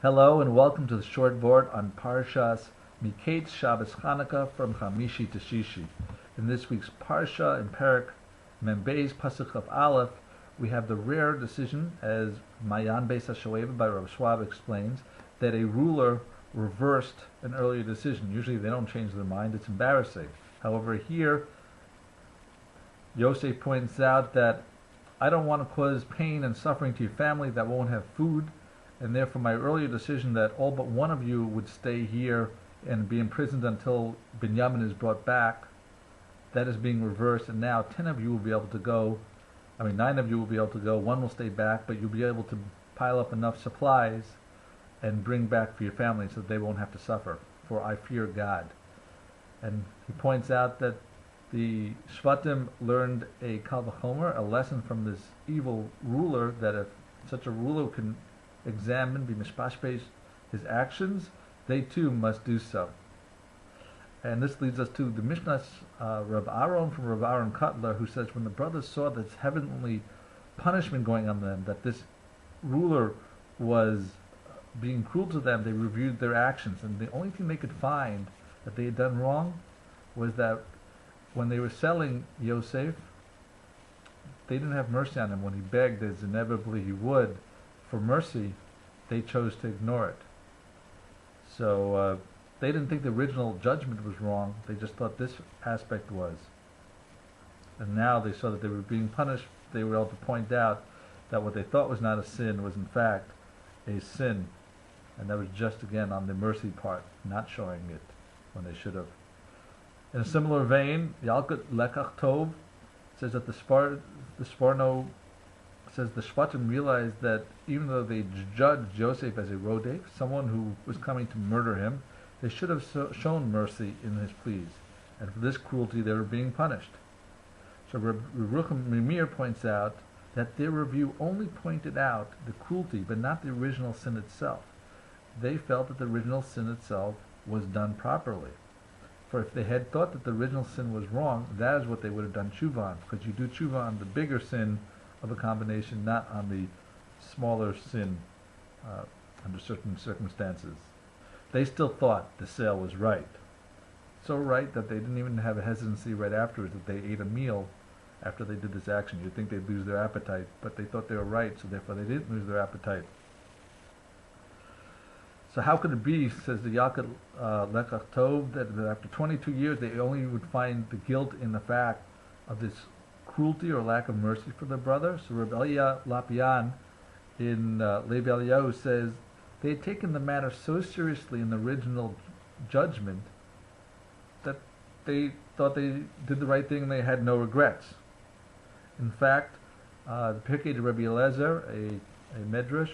Hello and welcome to the short Vort on Parshas Mikeitz Shabbos Chanukah from Chamishi to Shishi. In this week's Parsha in Perek Bais Pasuk of Aleph, we have the rare decision, as Maayan Bais HaShoevah by Rabi explains, that a ruler reversed an earlier decision. Usually they don't change their mind; it's embarrassing. However, here Yosef points out that I don't want to cause pain and suffering to your family that won't have food. And therefore my earlier decision that all but one of you would stay here and be imprisoned until Binyamin is brought back, that is being reversed, and now 10 of you will be able to go, 9 of you will be able to go, 1 will stay back, but you'll be able to pile up enough supplies and bring back for your family so that they won't have to suffer, for I fear God. And he points out that the Shvatim learned a kal v'chomer, a lesson from this evil ruler, that if such a ruler can examine, be mishpashpesh his actions, they too must do so. And this leads us to the Mishnas, Rabi Aharon from Rabi Aharon Kotler, who says when the brothers saw this heavenly punishment going on them, that this ruler was being cruel to them, they reviewed their actions, and the only thing they could find that they had done wrong was that when they were selling Yosef, they didn't have mercy on him. When he begged, as inevitably he would, for mercy, they chose to ignore it. So they didn't think the original judgment was wrong, they just thought this aspect was. And now they saw that they were being punished. They were able to point out that what they thought was not a sin was in fact a sin. And that was just, again, on the mercy part, not showing it when they should have. In a similar vein, Yalkut Lekach Tov says that the Sparno says the Shvatim realized that even though they judged Joseph as a rodef, someone who was coming to murder him, they should have shown mercy in his pleas, and for this cruelty they were being punished. So Rucham Mimir points out that their review only pointed out the cruelty, but not the original sin itself. They felt that the original sin itself was done properly. For if they had thought that the original sin was wrong, that is what they would have done tshuva on, because you do tshuva on the bigger sin of a combination, not on the smaller sin under certain circumstances. They still thought the sale was right. So right that they didn't even have a hesitancy right afterwards that they ate a meal after they did this action. You'd think they'd lose their appetite, but they thought they were right, so therefore they didn't lose their appetite. So how could it be, says the Yalkut Lekach Tov, that after 22 years they only would find the guilt in the fact of this cruelty or lack of mercy for their brother? So Rabbi Eliyahu in Eliyahu says they had taken the matter so seriously in the original judgment that they thought they did the right thing and they had no regrets. In fact, the Pirkei de Rabbi Eliezer, a medrash,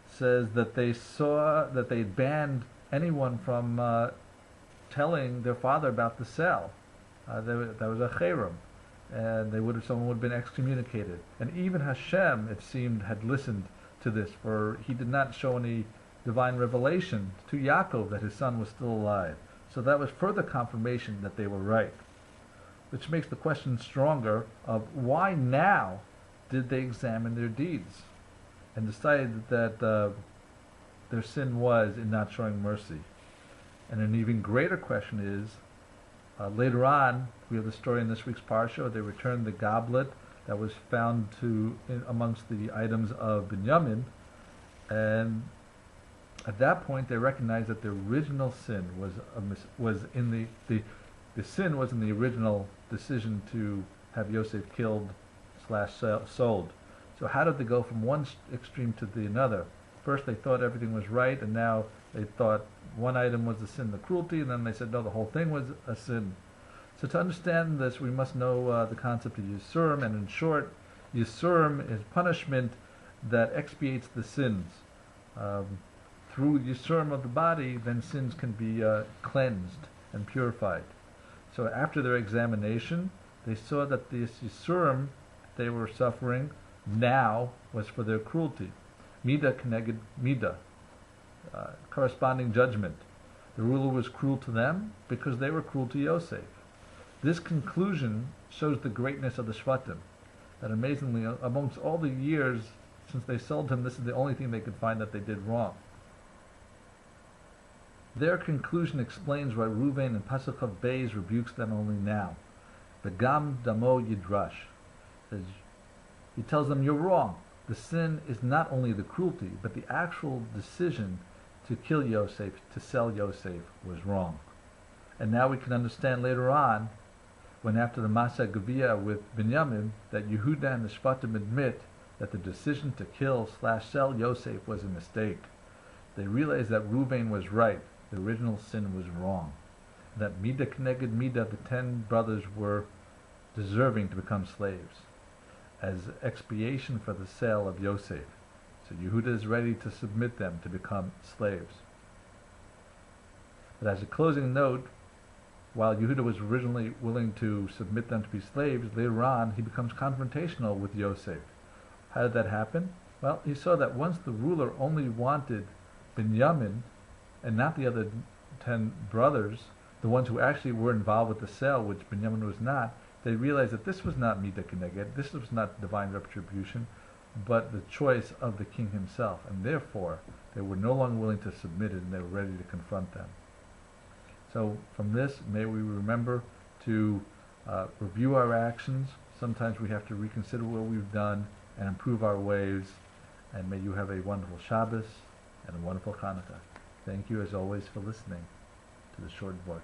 says that they saw that they banned anyone from telling their father about the sale. That was a cherem, and someone would have been excommunicated. And even Hashem, it seemed, had listened to this, for he did not show any divine revelation to Yaakov that his son was still alive. So that was further confirmation that they were right, which makes the question stronger of why now did they examine their deeds and decided that their sin was in not showing mercy. And an even greater question is, later on, we have the story in this week's Parsha. They returned the goblet that was found amongst the items of Binyamin, and at that point they recognized that the original sin was in the sin was in the original decision to have Yosef killed / sold. So how did they go from one extreme to the another? First they thought everything was right, and now they thought one item was the sin, the cruelty, and then they said no, the whole thing was a sin. So to understand this, we must know the concept of Yisurim, and in short, Yisurim is punishment that expiates the sins. Through Yisurim of the body, then sins can be cleansed and purified. So after their examination, they saw that this Yisurim they were suffering now was for their cruelty. Midah keneged midah, corresponding judgment. The ruler was cruel to them because they were cruel to Yosef. This conclusion shows the greatness of the Shvatim, that amazingly, amongst all the years since they sold him, this is the only thing they could find that they did wrong. Their conclusion explains why Reuven in Pasuk of Bais rebukes them only now. Begam damo yidrash. He tells them, you're wrong. The sin is not only the cruelty, but the actual decision to kill Yosef, to sell Yosef, was wrong. And now we can understand later on, when after the Masa Gavia with Binyamin, that Yehuda and the Shvatim admit that the decision to kill/sell Yosef was a mistake. They realize that Reuven was right. The original sin was wrong. That Midah Kneged Midah, the 10 brothers were deserving to become slaves as expiation for the sale of Yosef. So Yehuda is ready to submit them to become slaves. But as a closing note, while Yehuda was originally willing to submit them to be slaves, later on he becomes confrontational with Yosef. How did that happen? Well, he saw that once the ruler only wanted Binyamin and not the other 10 brothers, the ones who actually were involved with the sale, which Binyamin was not, they realized that this was not Midah Keneged, this was not divine retribution, but the choice of the king himself, and therefore they were no longer willing to submit it, and they were ready to confront them. So from this, may we remember to review our actions. Sometimes we have to reconsider what we've done and improve our ways, and may you have a wonderful Shabbos and a wonderful Chanukah. Thank you as always for listening to the short Vort.